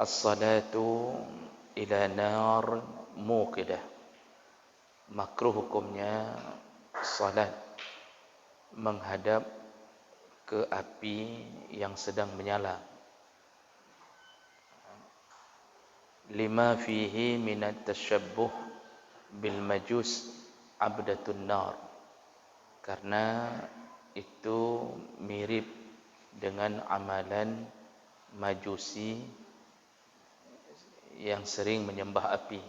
As-salatu ila nar muqidah. Makruh hukumnya salat menghadap ke api yang sedang menyala. Lima fihi minat tashabbuh bil majus abdatun nar. Karena itu mirip dengan amalan majusi yang sering menyembah api.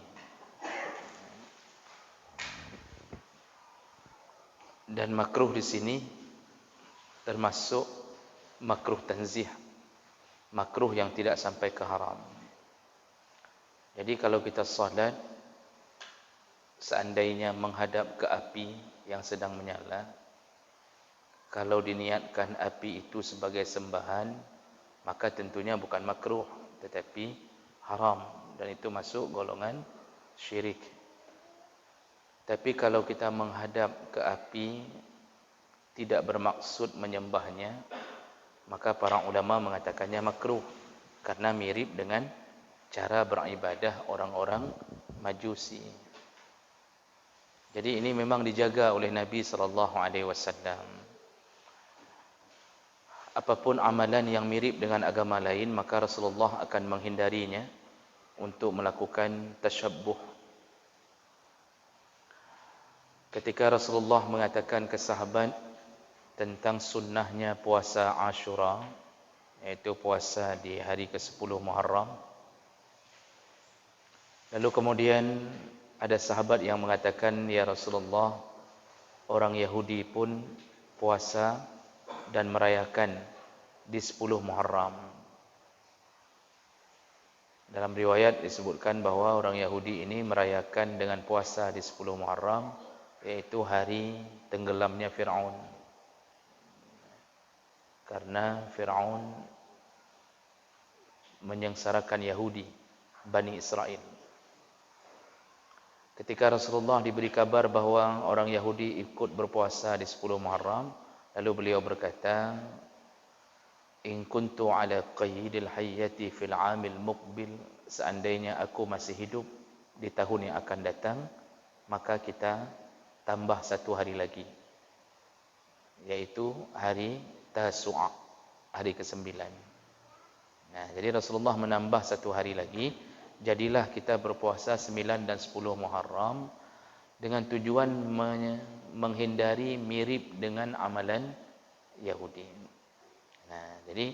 Dan makruh di sini termasuk makruh tanzih, makruh yang tidak sampai ke haram. Jadi kalau kita salat seandainya menghadap ke api yang sedang menyala, kalau diniatkan api itu sebagai sembahan, maka tentunya bukan makruh tetapi haram, dan itu masuk golongan syirik. Tapi kalau kita menghadap ke api tidak bermaksud menyembahnya, maka para ulama mengatakannya makruh karena mirip dengan cara beribadah orang-orang Majusi. Jadi ini memang dijaga oleh Nabi sallallahu alaihi wasallam. Apapun amalan yang mirip dengan agama lain, maka Rasulullah akan menghindarinya untuk melakukan tasyabbuh. Ketika Rasulullah mengatakan ke sahabat tentang sunnahnya puasa Ashura, yaitu puasa di hari ke-10 Muharram, lalu kemudian ada sahabat yang mengatakan, ya Rasulullah, orang Yahudi pun puasa dan merayakan di 10 Muharram. Dalam riwayat disebutkan bahwa orang Yahudi ini merayakan dengan puasa di 10 Muharram, yaitu hari tenggelamnya Fir'aun. Karena Fir'aun menyengsarakan Yahudi, Bani Israel. Ketika Rasulullah diberi kabar bahwa orang Yahudi ikut berpuasa di 10 Muharram, lalu beliau berkata, in kuntu ala qayyidil hayyati fil 'amil muqbil, seandainya aku masih hidup di tahun yang akan datang, maka kita tambah satu hari lagi, yaitu hari Tasu'a, hari ke-9. Nah, jadi Rasulullah menambah satu hari lagi, jadilah kita berpuasa 9 dan 10 Muharram dengan tujuan menghindari mirip dengan amalan Yahudi. Nah, jadi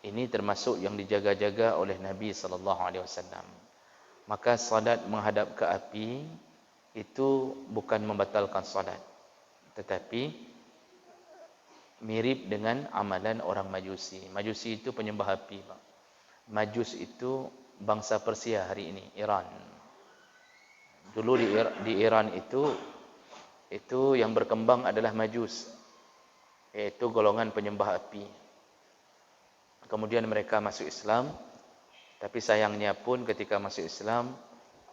ini termasuk yang dijaga-jaga oleh Nabi sallallahu alaihi wasallam. Maka salat menghadap ke api itu bukan membatalkan salat, tetapi mirip dengan amalan orang Majusi. Majusi itu penyembah api, Pak. Majus itu bangsa Persia hari ini, Iran. Dulu di Iran itu yang berkembang adalah Majus, yaitu golongan penyembah api. Kemudian mereka masuk Islam, tapi sayangnya pun ketika masuk Islam,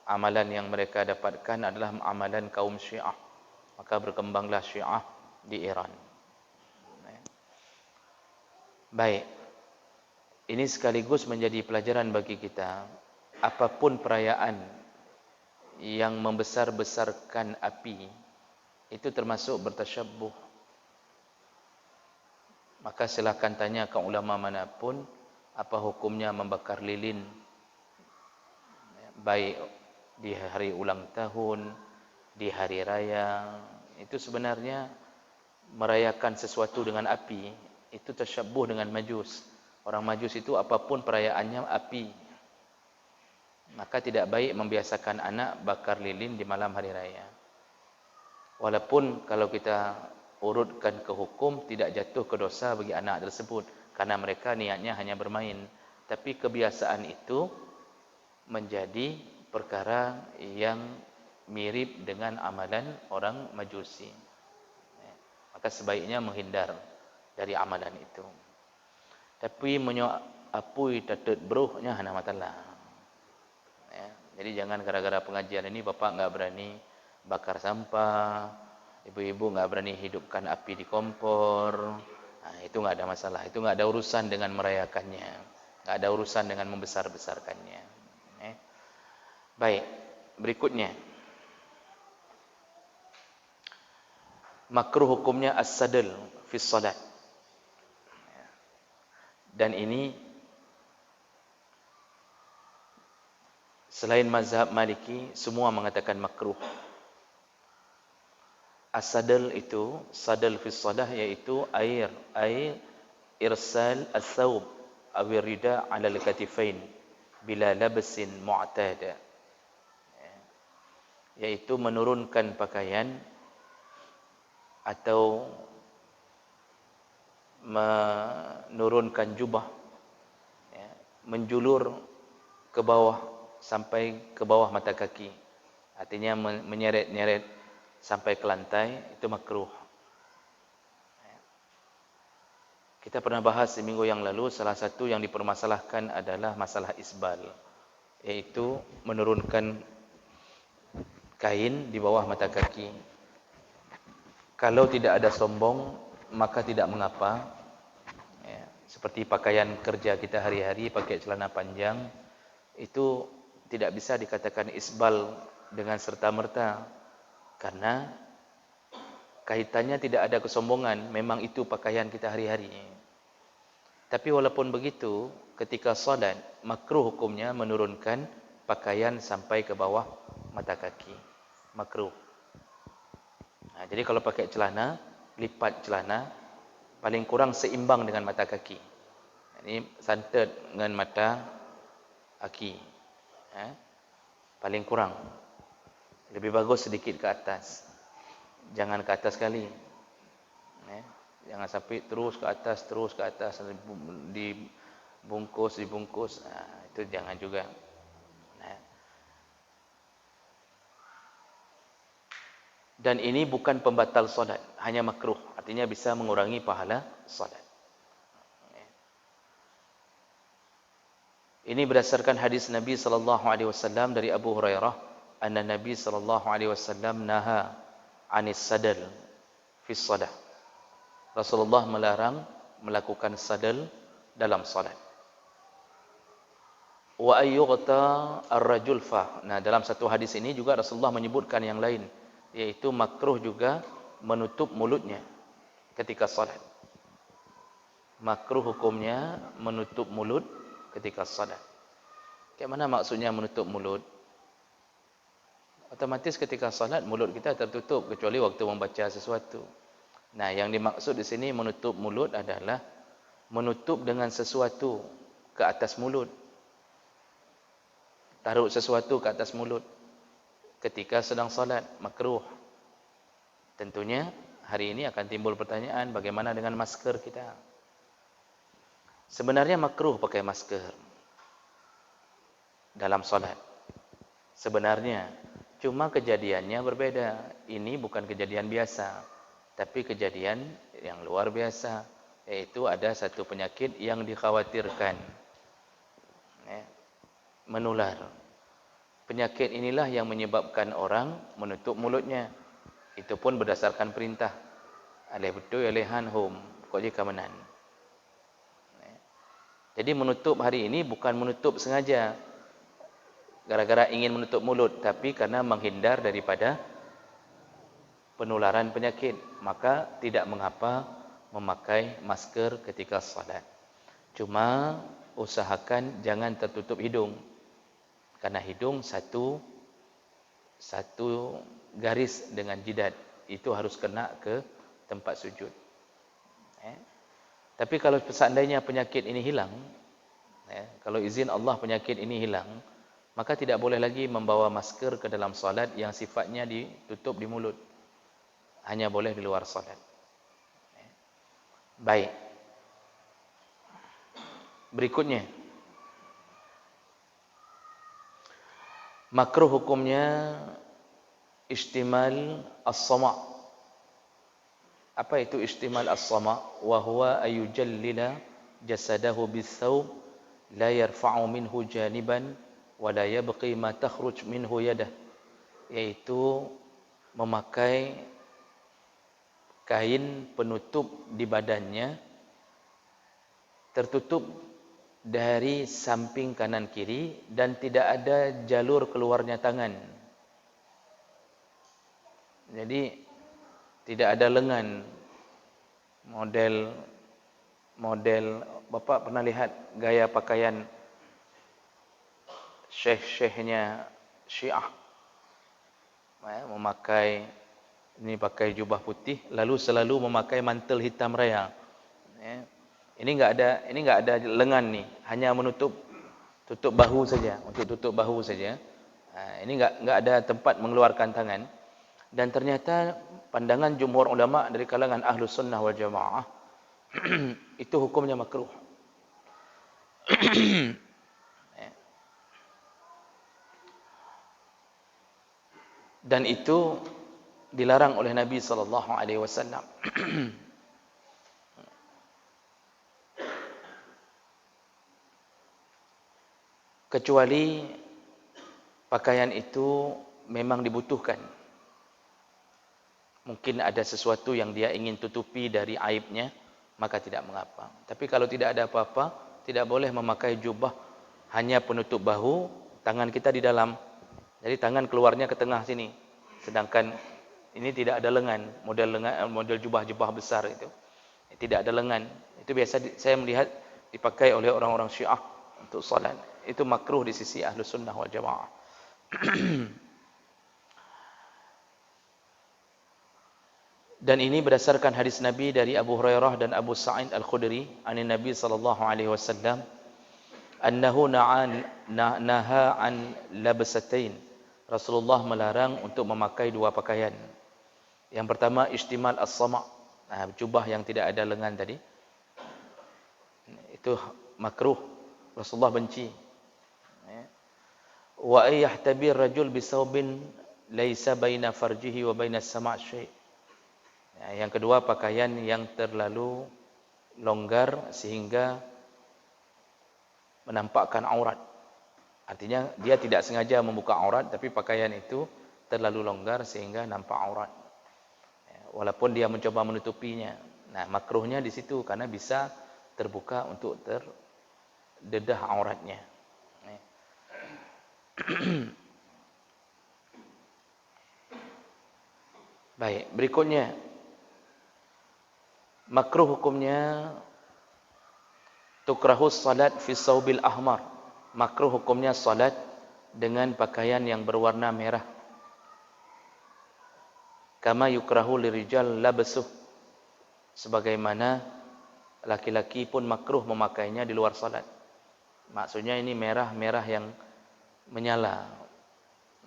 amalan yang mereka dapatkan adalah amalan kaum Syiah. Maka berkembanglah Syiah di Iran. Baik. Ini sekaligus menjadi pelajaran bagi kita. Apapun perayaan yang membesar-besarkan api, itu termasuk bertasyabbuh. Maka silakan tanya ke ulama manapun, apa hukumnya membakar lilin, baik di hari ulang tahun, di hari raya. Itu sebenarnya merayakan sesuatu dengan api, itu tasyabbuh dengan Majus. Orang Majus itu apapun perayaannya api. Maka tidak baik membiasakan anak bakar lilin di malam hari raya. Walaupun kalau kita urutkan ke hukum, tidak jatuh ke dosa bagi anak tersebut, karena mereka niatnya hanya bermain. Tapi kebiasaan itu menjadi perkara yang mirip dengan amalan orang Majusi. Maka sebaiknya menghindar dari amalan itu. Tapi menyok apui tatet bruhnya hana matalah. Ya, jadi jangan gara-gara pengajian ini bapak enggak berani bakar sampah, ibu-ibu enggak berani hidupkan api di kompor. Nah, itu enggak ada masalah. Itu enggak ada urusan dengan merayakannya. Enggak ada urusan dengan membesar-besarkannya. Baik, berikutnya. Makruh hukumnya as-sadl fi shalat. Dan ini selain mazhab Maliki, semua mengatakan makruh. As-sadl itu, sadl fi shalah yaitu air irsal as-thawb aw rida 'ala al-katifain bila labsin mu'tada. Yaitu menurunkan pakaian atau menurunkan jubah, menjulur ke bawah sampai ke bawah mata kaki, artinya menyeret-nyeret sampai ke lantai, itu makruh. Kita pernah bahas di minggu yang lalu, salah satu yang dipermasalahkan adalah masalah isbal, yaitu menurunkan kain di bawah mata kaki. Kalau tidak ada sombong, maka tidak mengapa. Seperti pakaian kerja kita hari-hari, pakai celana panjang, itu tidak bisa dikatakan isbal dengan serta-merta, karena kaitannya tidak ada kesombongan, memang itu pakaian kita hari-hari. Tapi walaupun begitu, ketika salat, makruh hukumnya menurunkan pakaian sampai ke bawah mata kaki. Makruh. Jadi kalau pakai celana, lipat celana, paling kurang seimbang dengan mata kaki. Ini santet dengan mata kaki. Paling kurang. Lebih bagus sedikit ke atas. Jangan ke atas sekali. Jangan sampai terus ke atas, dibungkus. Itu jangan juga. Dan ini bukan pembatal solat, hanya makruh. Artinya bisa mengurangi pahala solat. Ini berdasarkan hadis Nabi sallallahu alaihi wasallam dari Abu Hurairah, anna Nabi sallallahu alaihi wasallam naha 'anis sadal fi shalah. Rasulullah melarang melakukan sadal dalam salat. Wa ayyughta ar-rajul fa. Nah, dalam satu hadis ini juga Rasulullah menyebutkan yang lain, yaitu makruh juga menutup mulutnya ketika salat. Makruh hukumnya menutup mulut ketika salat. Bagaimana maksudnya menutup mulut? Otomatis ketika salat mulut kita tertutup kecuali waktu membaca sesuatu. Nah, yang dimaksud di sini menutup mulut adalah menutup dengan sesuatu ke atas mulut. Taruh sesuatu ke atas mulut ketika sedang salat, makruh. Tentunya hari ini akan timbul pertanyaan, bagaimana dengan masker kita? Sebenarnya makruh pakai masker dalam salat. Sebenarnya, cuma kejadiannya berbeda. Ini bukan kejadian biasa, tapi kejadian yang luar biasa, yaitu ada satu penyakit yang dikhawatirkan menular. Penyakit inilah yang menyebabkan orang menutup mulutnya. Itu pun berdasarkan perintah. Alih betul alehan hum, pokoknya keamanan. Jadi menutup hari ini bukan menutup sengaja gara-gara ingin menutup mulut, tapi karena menghindar daripada penularan penyakit. Maka tidak mengapa memakai masker ketika salat. Cuma usahakan jangan tertutup hidung. Karena hidung satu garis dengan jidat, itu harus kena ke tempat sujud. Tapi kalau seandainya penyakit ini hilang, kalau izin Allah penyakit ini hilang, maka tidak boleh lagi membawa masker ke dalam salat yang sifatnya ditutup di mulut. Hanya boleh di luar salat. Baik. Berikutnya, makruh hukumnya istimal as-sama'. Apa itu istimal as-sama'? Wa huwa ayujallila jasadahu bis-thawb la yarfa'u minhu janiban wa la yabqi ma takhruj minhu yadah. Yaitu memakai kain penutup di badannya tertutup dari samping kanan kiri dan tidak ada jalur keluarnya tangan. Jadi tidak ada lengan. Model Bapak pernah lihat gaya pakaian syekh-syekhnya Syiah, memakai ini pakai jubah putih lalu selalu memakai mantel hitam raya. Ini enggak ada lengan nih, hanya tutup bahu saja, untuk tutup bahu saja. Ini enggak ada tempat mengeluarkan tangan. Dan ternyata pandangan jumhur ulama dari kalangan Ahlus Sunnah wal Jamaah itu hukumnya makruh. Dan itu dilarang oleh Nabi sallallahu alaihi wasallam. Kecuali pakaian itu memang dibutuhkan. Mungkin ada sesuatu yang dia ingin tutupi dari aibnya, maka tidak mengapa. Tapi kalau tidak ada apa-apa, tidak boleh memakai jubah hanya penutup bahu, tangan kita di dalam. Jadi tangan keluarnya ke tengah sini. Sedangkan ini tidak ada lengan, model jubah-jubah besar itu. Tidak ada lengan. Itu biasa saya melihat dipakai oleh orang-orang Syiah untuk salat. Itu makruh di sisi Ahlus Sunnah wal Jamaah. Dan ini berdasarkan hadis Nabi dari Abu Hurairah dan Abu Sa'id Al-Khudri dari Nabi sallallahu alaihi wasallam annahu naha an labsatain. Rasulullah melarang untuk memakai dua pakaian. Yang pertama istimal as-sama', jubah yang tidak ada lengan tadi. Itu makruh. Rasulullah benci. Wa yahtabir rajul bisawbin laisa baina farjihi wa baina as-sama' syai'. Yang kedua pakaian yang terlalu longgar sehingga menampakkan aurat. Artinya dia tidak sengaja membuka aurat tapi pakaian itu terlalu longgar sehingga nampak aurat. Walaupun dia mencoba menutupinya. Nah, makruhnya di situ karena bisa terbuka untuk terdedah auratnya. Baik, berikutnya makruh hukumnya tukrahus salat fi saubil ahmar. Makruh hukumnya salat dengan pakaian yang berwarna merah. Kama yukrahu lirijal labsuh. Sebagaimana laki-laki pun makruh memakainya di luar salat. Maksudnya ini merah yang menyala.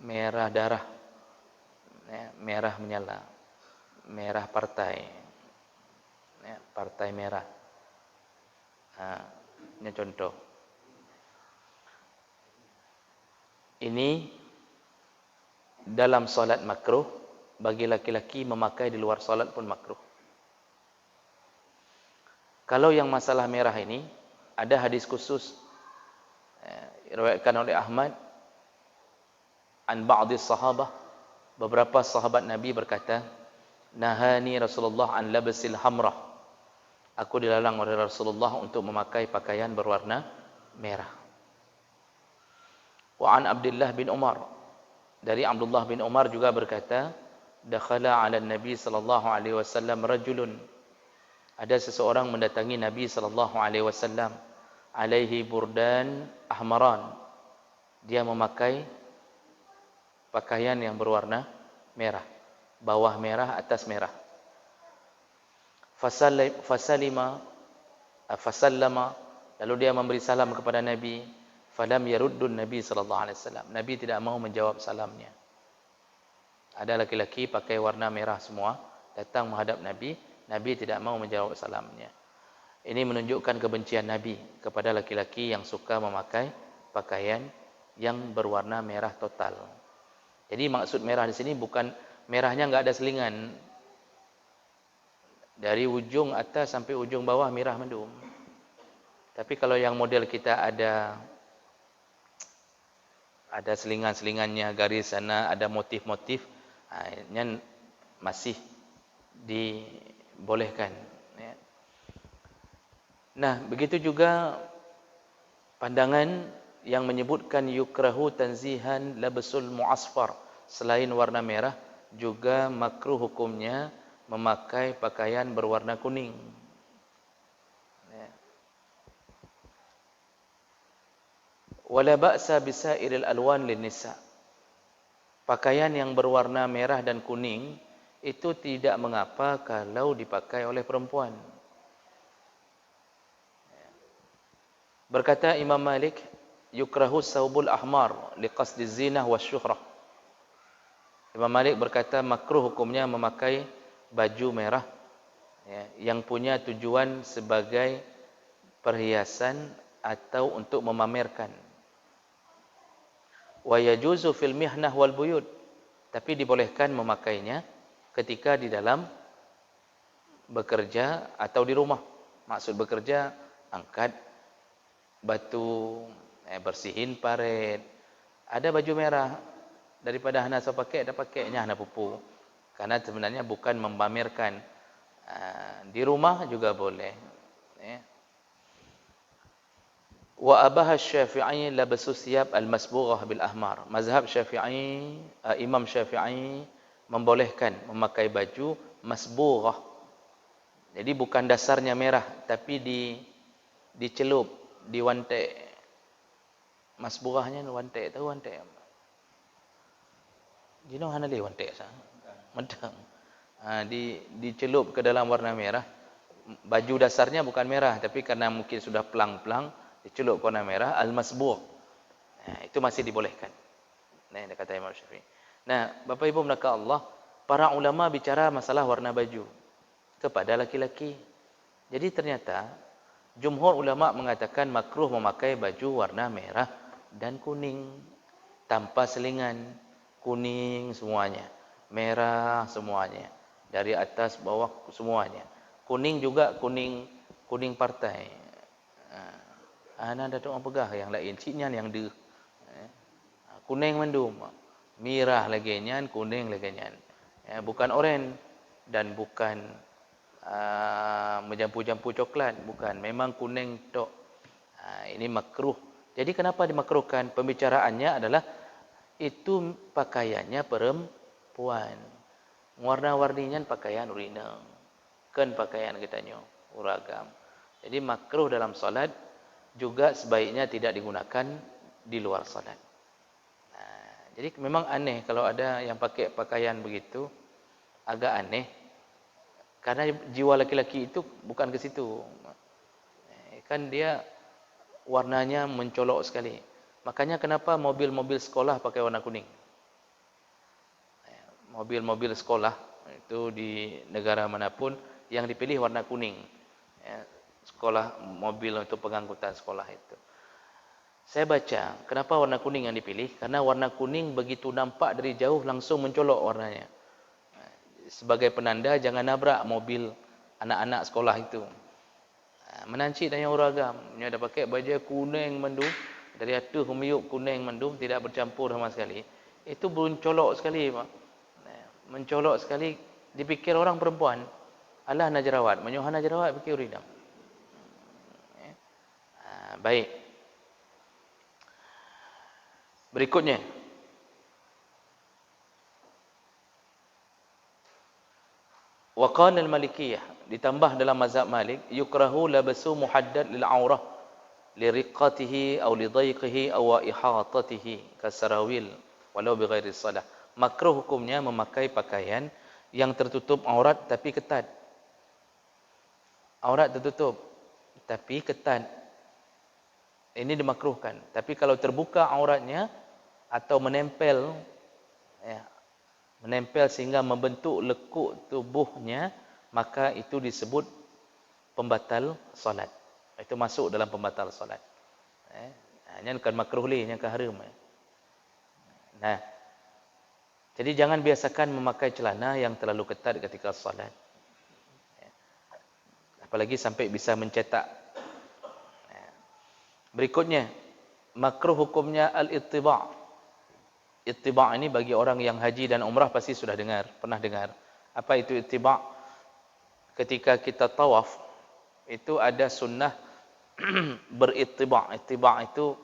Merah darah. Merah menyala. Merah partai. Partai merah. Ini contoh. Ini dalam solat makruh, bagi laki-laki memakai di luar solat pun makruh. Kalau yang masalah merah ini, ada hadis khusus diriwayatkan oleh Ahmad an ba'dhi sahabah, beberapa sahabat Nabi berkata, nahani Rasulullah an labsil hamrah. Aku dilarang oleh Rasulullah untuk memakai pakaian berwarna merah. Wa an Abdullah bin Umar. Dari Abdullah bin Umar juga berkata, dakhala 'ala Nabi sallallahu alaihi wasallam rajulun. Ada seseorang mendatangi Nabi sallallahu alaihi wasallam, alaihi burdan ahmaran. Dia memakai pakaian yang berwarna merah, bawah merah, atas merah. Fasallama, lalu dia memberi salam kepada Nabi. Falam yaruddun Nabi sallallahu alaihi wasallam. Nabi tidak mau menjawab salamnya. Ada laki-laki pakai warna merah semua datang menghadap Nabi, Nabi tidak mau menjawab salamnya. Ini menunjukkan kebencian Nabi kepada laki-laki yang suka memakai pakaian yang berwarna merah total. Jadi maksud merah di sini bukan merahnya enggak ada selingan. Dari ujung atas sampai ujung bawah merah mendung. Tapi kalau yang model kita ada selingan-selingannya, garis sana, ada motif-motif, ini masih dibolehkan. Nah, begitu juga Pandangan yang menyebutkan yukrahu tanzihan labsul mu'asfar, selain warna merah juga makruh hukumnya memakai pakaian berwarna kuning. Ya. Wala ba'sa bisairil alwan linnisa. Pakaian yang berwarna merah dan kuning itu tidak mengapa kalau dipakai oleh perempuan. Berkata Imam Malik, yukrahu saubul ahmar liqasdi zinah wasyuhrah. Imam Malik berkata makruh hukumnya memakai baju merah, ya, yang punya tujuan sebagai perhiasan atau untuk memamerkan. Wa yajuzu fil mihnah wal buyut, tapi dibolehkan memakainya ketika di dalam bekerja atau di rumah. Maksud bekerja, angkat batu, bersihin parit. Ada baju merah, daripada hana saya pakai, ada pakainya hana pupu. Karena sebenarnya bukan memamerkan. Di rumah juga boleh. Wa abaha Syafi'i labasu siyab al-masbughah bil ahmar. Mazhab Syafi'i, Imam Syafi'i membolehkan memakai baju masbughah. Jadi bukan dasarnya merah, tapi dicelup, diwantek. Masbughahnya wantek, tahu wantek? Jino hana le wantek sa. Medang. Dicelup ke dalam warna merah. Baju dasarnya bukan merah, tapi karena mungkin sudah pelang-pelang, dicelup warna merah, al-masbugh. Itu masih dibolehkan. Nah, dia kata Imam Syafi'i. Nah, Bapak Ibu maka Allah, para ulama bicara masalah warna baju kepada laki-laki. Jadi ternyata jumhur ulama mengatakan makruh memakai baju warna merah dan kuning tanpa selingan. Kuning semuanya, merah semuanya, dari atas bawah semuanya. Kuning juga kuning partai. Ana ada orang pegah yang lain, ciknya yang de. Kuning mendum, merah lagi nyan, kuning lagi nyan. Bukan oranye dan bukan menjampu-jampu coklat, bukan, memang kuning tok. Ini makruh. Jadi kenapa dimakruhkan? Pembicaraannya adalah itu pakaiannya perempuan. Warna-warninya pakaian urina. Kan pakaian kitanya uragam. Jadi makruh dalam salat juga sebaiknya tidak digunakan di luar salat. Jadi memang aneh kalau ada yang pakai pakaian begitu, agak aneh. Karena jiwa laki-laki itu bukan ke situ. Kan dia warnanya mencolok sekali. Makanya kenapa mobil-mobil sekolah pakai warna kuning? Mobil-mobil sekolah itu di negara manapun yang dipilih warna kuning. Sekolah, mobil untuk pengangkutan sekolah itu. Saya baca, kenapa warna kuning yang dipilih? Karena warna kuning begitu nampak dari jauh langsung mencolok warnanya. Sebagai penanda jangan nabrak mobil anak-anak sekolah itu. Menancik dan yang uragam, dia ada pakai baju kuning mendung, dari atas humyuk kuning mendung, tidak bercampur sama sekali. Itu mencolok sekali, Pak. Mencolok sekali, dipikir orang perempuan. Alah najrawat, menyuhana najrawat fikir uridam. Baik. Berikutnya, wa qala al-malikiyah, ditambah dalam mazhab Malik, yukrahu labasu muhaddad lil aurah li riqatihi aw li dayqihi aw ihatatihi kasarawil walau bighairi salah. Makruh hukumnya memakai pakaian yang tertutup aurat tapi ketat. Aurat tertutup tapi ketat. Ini dimakruhkan. Tapi kalau terbuka auratnya atau menempel, menempel sehingga membentuk lekuk tubuhnya, maka itu disebut pembatal solat. Itu masuk dalam pembatal solat. Ini bukan makruh li, ini haram. Nah, jadi jangan biasakan memakai celana yang terlalu ketat ketika solat. Apalagi sampai bisa mencetak. Berikutnya, makruh hukumnya al-ittiba'. Ittiba' ini bagi orang yang haji dan umrah pasti sudah dengar, pernah dengar. Apa itu ittiba'? Ketika kita tawaf, itu ada sunnah berittiba'. Ittiba' itu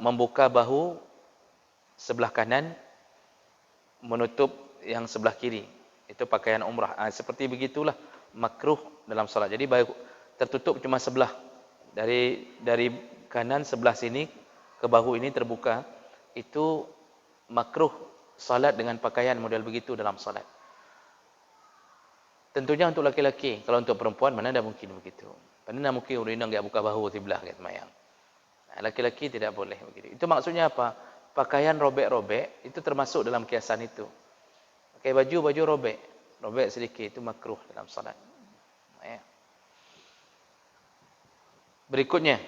membuka bahu sebelah kanan menutup yang sebelah kiri. Itu pakaian umrah. Seperti begitulah makruh dalam salat. Jadi bahu tertutup cuma sebelah. Dari kanan sebelah sini ke bahu ini terbuka. Itu makruh salat dengan pakaian model begitu dalam salat. Tentunya untuk laki-laki. Kalau untuk perempuan mana ada mungkin begitu. Mana mungkin urina enggak buka bahu sebelah kat mayang. Laki-laki tidak boleh begitu. Itu maksudnya apa? Pakaian robek-robek itu termasuk dalam kiasan itu. Pakai baju robek. Robek sedikit itu makruh dalam salat. Ya. Berikutnya.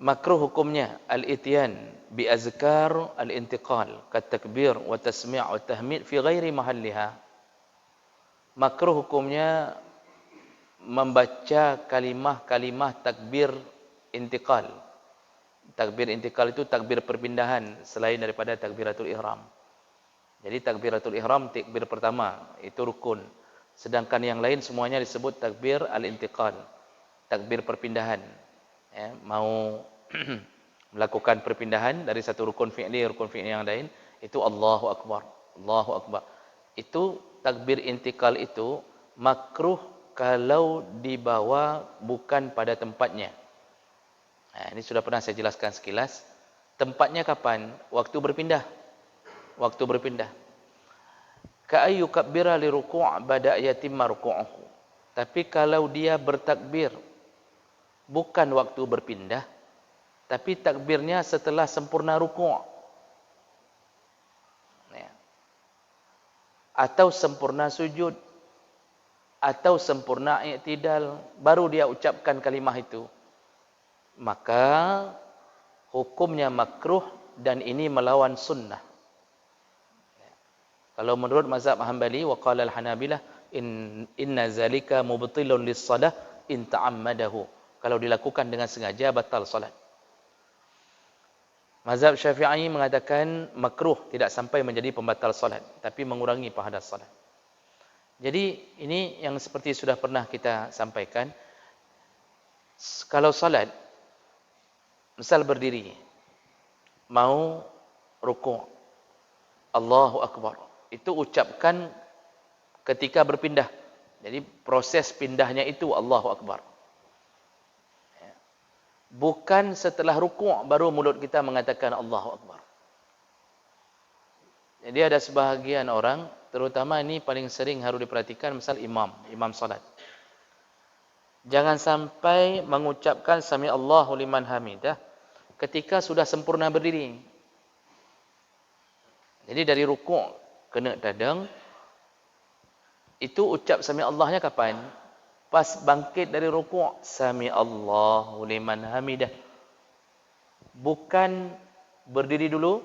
Makruh hukumnya al-ityan bi azkar al-intiqal kat takbir wa tasmi' wa tahmid fi ghairi mahalliha. Makruh hukumnya membaca kalimah-kalimah takbir intiqal. Takbir intiqal itu takbir perpindahan selain daripada takbiratul ihram. Jadi takbiratul ihram takbir pertama itu rukun. Sedangkan yang lain semuanya disebut takbir al-intiqal. Takbir perpindahan. Ya, mau melakukan perpindahan dari satu rukun fi'li yang lain itu Allahu Akbar. Allahu Akbar. Itu takbir intikal itu makruh kalau dibawa bukan pada tempatnya. Ini sudah pernah saya jelaskan sekilas. Tempatnya kapan? Waktu berpindah. Waktu berpindah. Ka'ayyu kabbira li ruku' bada yatimma ruku'uhu. Tapi kalau dia bertakbir bukan waktu berpindah, tapi takbirnya setelah sempurna ruku'. Atau sempurna sujud. Atau sempurna i'tidal. Baru dia ucapkan kalimah itu. Maka hukumnya makruh dan ini melawan sunnah. Kalau menurut mazhab Hanbali wa qala al-Hanabilah inna zalika mubtilun lis-shalah in ta'ammadahu. Kalau dilakukan dengan sengaja batal salat. Mazhab Syafi'i mengatakan makruh tidak sampai menjadi pembatal salat tapi mengurangi pahala salat. Jadi ini yang seperti sudah pernah kita sampaikan. Kalau salat misal berdiri mau rukuk Allahu Akbar itu ucapkan ketika berpindah. Jadi proses pindahnya itu Allahu Akbar. Bukan setelah rukuk baru mulut kita mengatakan Allahu Akbar. Jadi ada sebahagian orang, terutama ini paling sering harus diperhatikan, misal imam salat. Jangan sampai mengucapkan Sami Allahu liman hamidah ketika sudah sempurna berdiri. Jadi dari rukuk kena dadang, itu ucap Sami Allahnya kapan? Pas bangkit dari rukuk, Sami Allahu liman hamidah. Bukan berdiri dulu,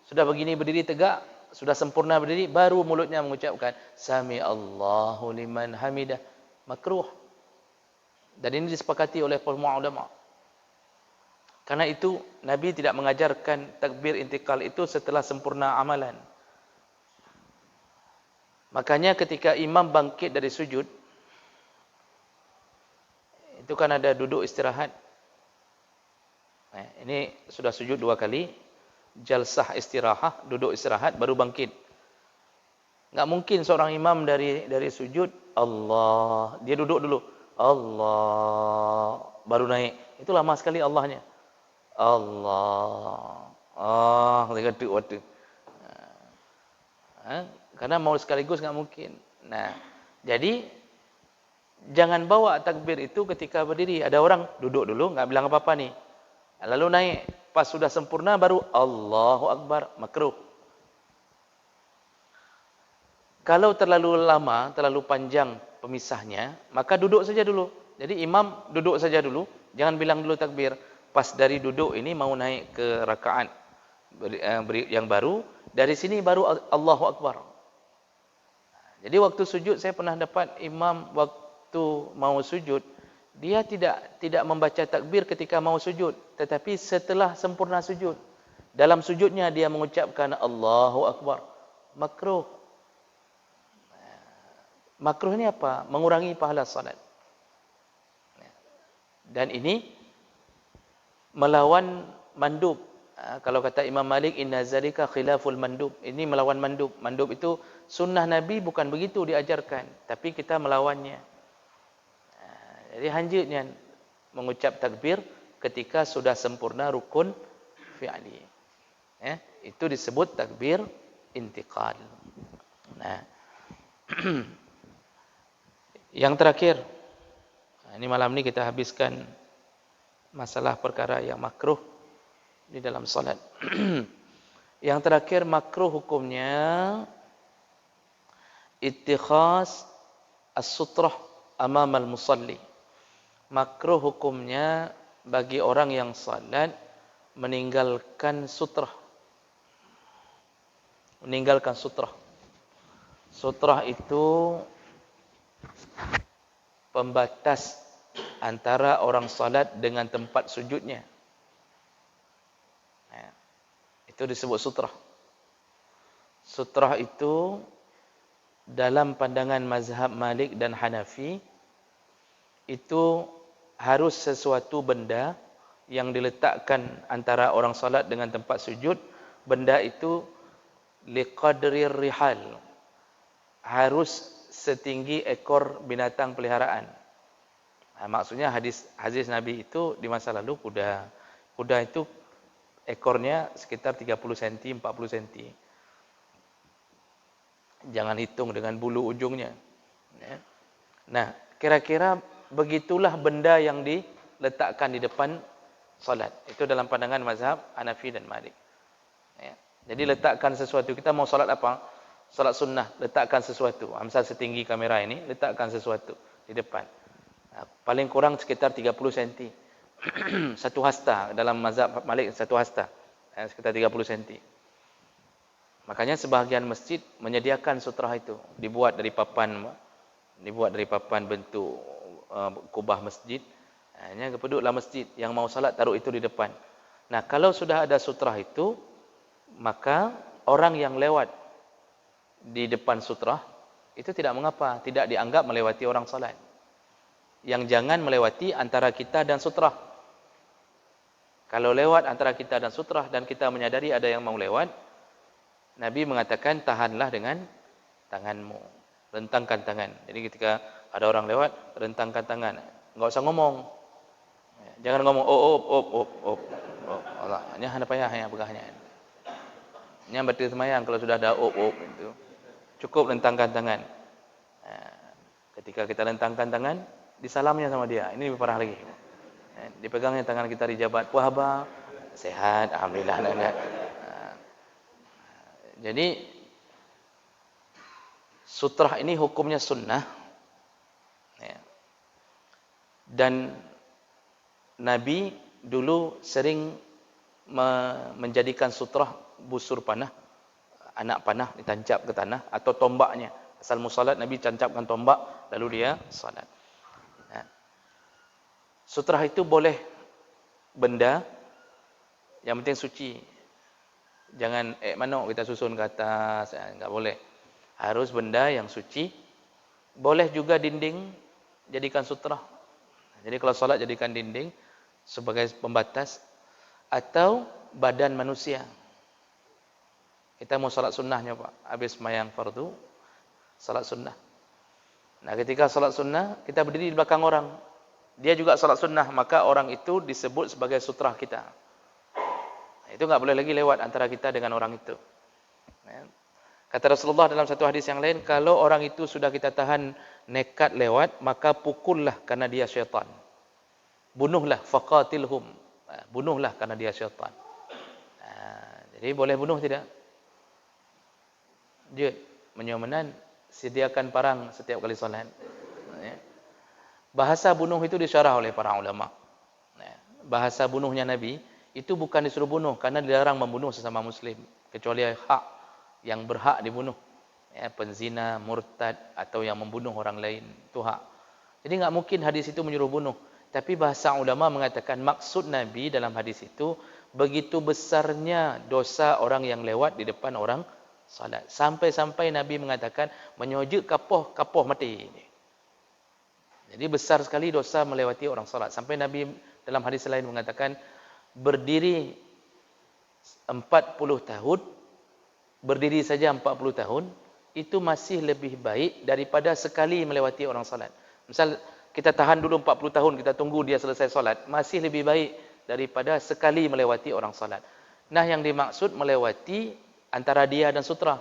sudah begini berdiri tegak, sudah sempurna berdiri, baru mulutnya mengucapkan Sami Allahu liman hamidah. Makruh. Dan ini disepakati oleh para ulama. Karena itu Nabi tidak mengajarkan takbir intikal itu setelah sempurna amalan. Makanya ketika imam bangkit dari sujud, itu kan ada duduk istirahat. Ini sudah sujud 2 kali, jalsah istirahah, duduk istirahat baru bangkit. Enggak mungkin seorang imam dari sujud Allah, dia duduk dulu. Allah baru naik. Itu lama sekali Allahnya. Allah. Waktu. Karena mau sekaligus enggak mungkin. Nah, jadi jangan bawa takbir itu ketika berdiri. Ada orang duduk dulu enggak bilang apa-apa nih. Lalu naik, pas sudah sempurna baru Allahu Akbar, makruh. Kalau terlalu lama, terlalu panjang pemisahnya, maka duduk saja dulu. Jadi imam duduk saja dulu, jangan bilang dulu takbir. Pas dari duduk ini mau naik ke rakaat yang baru, dari sini baru Allahu Akbar. Jadi waktu sujud saya pernah dapat imam waktu mau sujud, dia tidak membaca takbir ketika mau sujud, tetapi setelah sempurna sujud. Dalam sujudnya dia mengucapkan Allahu Akbar. Makruh. Makruh ni apa? Mengurangi pahala salat. Dan ini melawan mandub. Kalau kata Imam Malik, inna zalika khilaful mandub. Ini melawan mandub. Mandub itu sunnah Nabi bukan begitu diajarkan, tapi kita melawannya. Jadi hanjitnya mengucap takbir ketika sudah sempurna rukun fi'li. Itu disebut takbir intiqal. Nah, yang terakhir, ini malam ni kita habiskan masalah perkara yang makruh di dalam salat. Yang terakhir, makruh hukumnya ittikhaz as-sutrah amam al-musalli. Makruh hukumnya bagi orang yang salat meninggalkan sutrah. Meninggalkan sutrah. Sutrah itu pembatas antara orang salat dengan tempat sujudnya. Itu disebut sutrah. Sutrah itu dalam pandangan mazhab Malik dan Hanafi itu harus sesuatu benda yang diletakkan antara orang salat dengan tempat sujud. Benda itu liqadrir rihal, harus setinggi ekor binatang peliharaan. Maksudnya hadis Nabi itu di masa lalu kuda. Kuda itu ekornya sekitar 30 cm, 40 cm. Jangan hitung dengan bulu ujungnya. Nah, kira-kira begitulah benda yang diletakkan di depan salat. Itu dalam pandangan mazhab Hanafi dan Malik. Jadi letakkan sesuatu. Kita mau salat apa? Salat sunnah, letakkan sesuatu. Misal setinggi kamera ini, letakkan sesuatu di depan. Paling kurang sekitar 30 cm. Satu hasta dalam mazhab Malik, satu hasta. Sekitar 30 cm. Makanya sebahagian masjid menyediakan sutrah itu, dibuat dari papan bentuk kubah masjid. Hanya kepeduklah masjid yang mau salat taruh itu di depan. Nah, kalau sudah ada sutrah itu, maka orang yang lewat di depan sutrah itu tidak mengapa, tidak dianggap melewati orang salat. Yang jangan melewati antara kita dan sutrah. Kalau lewat antara kita dan sutrah dan kita menyadari ada yang mau lewat, Nabi mengatakan tahanlah dengan tanganmu, rentangkan tangan. Jadi ketika ada orang lewat, rentangkan tangan. Enggak usah ngomong. Jangan ngomong op. Allah, hanya payah begahnya. Ini berarti semayang kalau sudah ada op itu. Cukup rentangkan tangan. Ketika kita rentangkan tangan, disalamnya sama dia. Ini lebih parah lagi. Dipegangnya tangan kita di jabat. Puhaba, sehat, alhamdulillah. Jadi sutrah ini hukumnya sunnah. Dan Nabi dulu sering menjadikan sutrah busur panah, anak panah ditancap ke tanah atau tombaknya. Asal musalat Nabi tancapkan tombak lalu dia salat. Sutrah itu boleh benda yang penting suci. Jangan manok kita susun ke atas, enggak boleh. Harus benda yang suci. Boleh juga dinding jadikan sutrah. Jadi kalau salat jadikan dinding sebagai pembatas atau badan manusia. Kita mau salat sunnahnya Pak, habis sembahyang fardu, salat sunnah. Nah, ketika salat sunnah, kita berdiri di belakang orang. Dia juga salat sunnah, maka orang itu disebut sebagai sutrah kita. Itu enggak boleh lagi lewat antara kita dengan orang itu. Kata Rasulullah dalam satu hadis yang lain, kalau orang itu sudah kita tahan nekat lewat, maka pukullah karena dia syaitan. Bunuhlah, faqatilhum. Bunuhlah karena dia syaitan. Jadi boleh bunuh tidak? Dia menyomenan, sediakan parang setiap kali salat. Bahasa bunuh itu disyarah oleh para ulama. Bahasa bunuhnya Nabi itu bukan disuruh bunuh, karena dilarang membunuh sesama muslim kecuali hak yang berhak dibunuh. Penzina, murtad atau yang membunuh orang lain, itu hak. Jadi enggak mungkin hadis itu menyuruh bunuh. Tapi bahasa ulama mengatakan maksud Nabi dalam hadis itu begitu besarnya dosa orang yang lewat di depan orang salat. Sampai-sampai Nabi mengatakan menyujud kapoh mati. Jadi besar sekali dosa melewati orang salat. Sampai Nabi dalam hadis lain mengatakan berdiri 40 tahun, berdiri saja 40 tahun, itu masih lebih baik daripada sekali melewati orang salat. Misal kita tahan dulu 40 tahun, kita tunggu dia selesai salat, masih lebih baik daripada sekali melewati orang salat. Nah, yang dimaksud melewati antara dia dan sutra.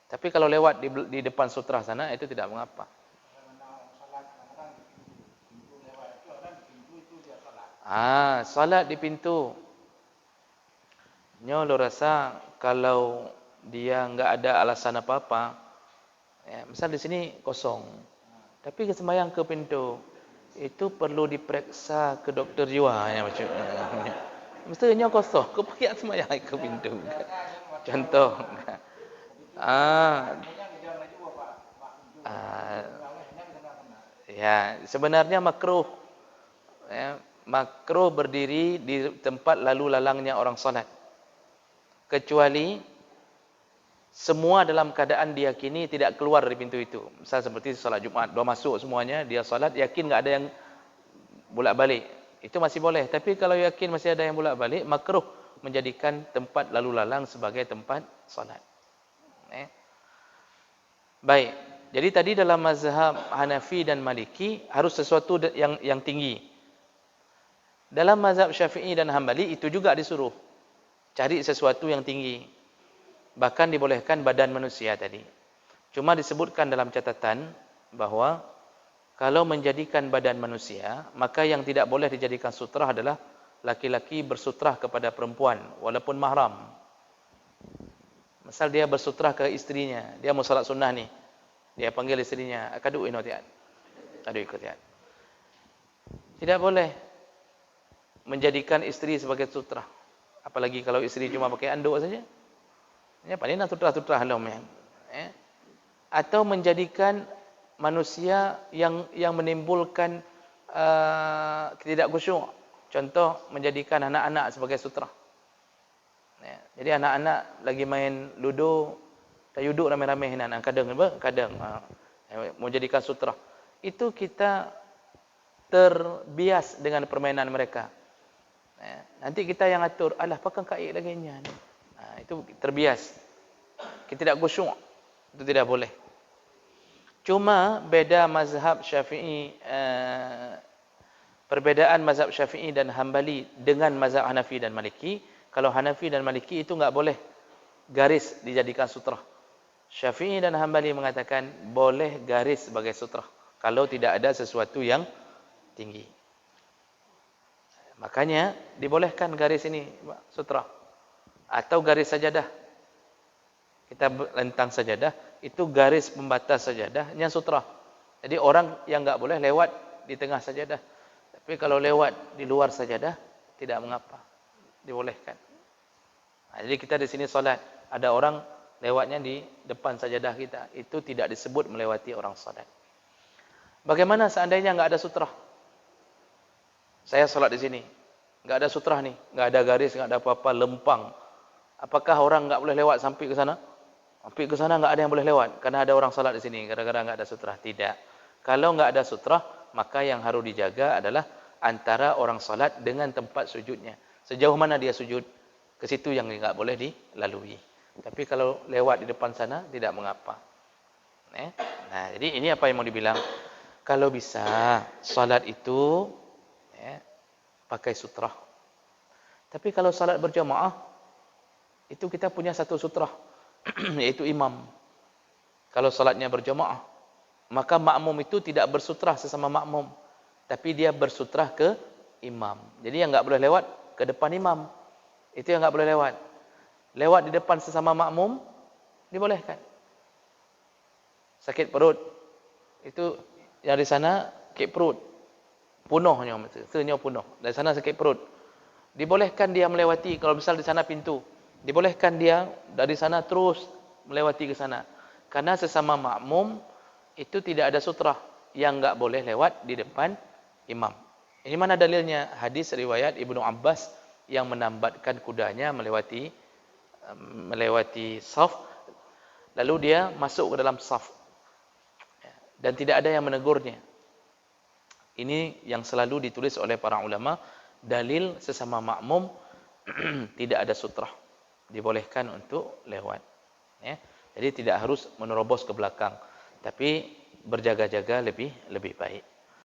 Tapi kalau lewat di depan sutra sana, itu tidak mengapa. Salat di pintu. Nyo lo rasa kalau dia enggak ada alasan apa-apa, ya, misal di sini kosong, tapi sembahyang ke pintu, itu perlu diperiksa ke dokter jiwa ya macam. Mestinya kosong, kau pergi sembahyang ke pintu. Contoh. Ya, sebenarnya makruh. Ya, makruh berdiri di tempat lalu lalangnya orang salat. Kecuali semua dalam keadaan diyakini tidak keluar dari pintu itu. Misal seperti salat Jumaat, dua masuk semuanya, dia salat yakin enggak ada yang bolak-balik. Itu masih boleh. Tapi kalau yakin masih ada yang bolak-balik, makruh menjadikan tempat lalu lalang sebagai tempat salat. Baik. Jadi tadi dalam mazhab Hanafi dan Maliki harus sesuatu yang tinggi. Dalam mazhab Syafi'i dan Hambali itu juga disuruh cari sesuatu yang tinggi. Bahkan dibolehkan badan manusia tadi. Cuma disebutkan dalam catatan bahawa kalau menjadikan badan manusia, maka yang tidak boleh dijadikan sutrah adalah laki-laki bersutrah kepada perempuan walaupun mahram. Misal dia bersutrah ke istrinya, dia mau salat sunnah ni. Dia panggil istrinya, "Kadu ino tian." Kadu ikut tian. Tidak boleh menjadikan istri sebagai sutrah. Apalagi kalau istri cuma pakai anduk saja. Ya, paling nak sutrah-sutrah lah men. Atau menjadikan manusia yang menimbulkan tidak khusyuk. Contoh menjadikan anak-anak sebagai sutrah. Jadi anak-anak lagi main ludo, tak duduk ramai-ramai nak kadang apa? Kadang mau jadikan sutrah. Itu kita terbias dengan permainan mereka. Nanti kita yang atur, alah pakai kain lagi nya. Itu terbias. Kita tidak khusyuk. Itu tidak boleh. Cuma beda mazhab Syafi'i, perbedaan mazhab Syafi'i dan Hambali dengan mazhab Hanafi dan Maliki. Kalau Hanafi dan Maliki itu enggak boleh garis dijadikan sutrah. Syafi'i dan Hambali mengatakan boleh garis sebagai sutrah kalau tidak ada sesuatu yang tinggi. Makanya dibolehkan garis ini sutrah atau garis sajadah. Kita lentang sajadah, itu garis pembatas sajadah yang sutrah. Jadi orang yang enggak boleh lewat di tengah sajadah. Tapi kalau lewat di luar sajadah tidak mengapa. Dibolehkan. Jadi kita di sini solat, ada orang lewatnya di depan sajadah kita, itu tidak disebut melewati orang solat. Bagaimana seandainya enggak ada sutrah? Saya solat di sini, enggak ada sutrah nih, enggak ada garis, enggak ada apa-apa, lempang. Apakah orang enggak boleh lewat sampai ke sana? Sampai ke sana enggak ada yang boleh lewat karena ada orang salat di sini gara-gara enggak ada sutrah. Tidak. Kalau enggak ada sutrah, maka yang harus dijaga adalah antara orang salat dengan tempat sujudnya. Sejauh mana dia sujud, ke situ yang enggak boleh dilalui. Tapi kalau lewat di depan sana tidak mengapa. Nah, jadi ini apa yang mau dibilang? Kalau bisa salat itu pakai sutrah. Tapi kalau salat berjamaah itu kita punya satu sutrah yaitu imam. Kalau salatnya berjamaah, maka makmum itu tidak bersutrah sesama makmum, tapi dia bersutrah ke imam. Jadi yang enggak boleh lewat ke depan imam. Itu yang enggak boleh lewat. Lewat di depan sesama makmum dibolehkan. Sakit perut itu dari sana sakit perut. Punuhnya maksudnya punuh. Dari sana sakit perut. Dibolehkan dia melewati kalau misal di sana pintu. Dibolehkan dia dari sana terus melewati ke sana. Karena sesama makmum itu tidak ada sutrah yang enggak boleh lewat di depan imam. Ini mana dalilnya? Hadis riwayat Ibnu Abbas yang menambatkan kudanya melewati melewati saf, lalu dia masuk ke dalam saf dan tidak ada yang menegurnya. Ini yang selalu ditulis oleh para ulama, dalil sesama makmum tidak ada sutrah, dibolehkan untuk lewat. Ya. Jadi tidak harus menerobos ke belakang, tapi berjaga-jaga lebih baik.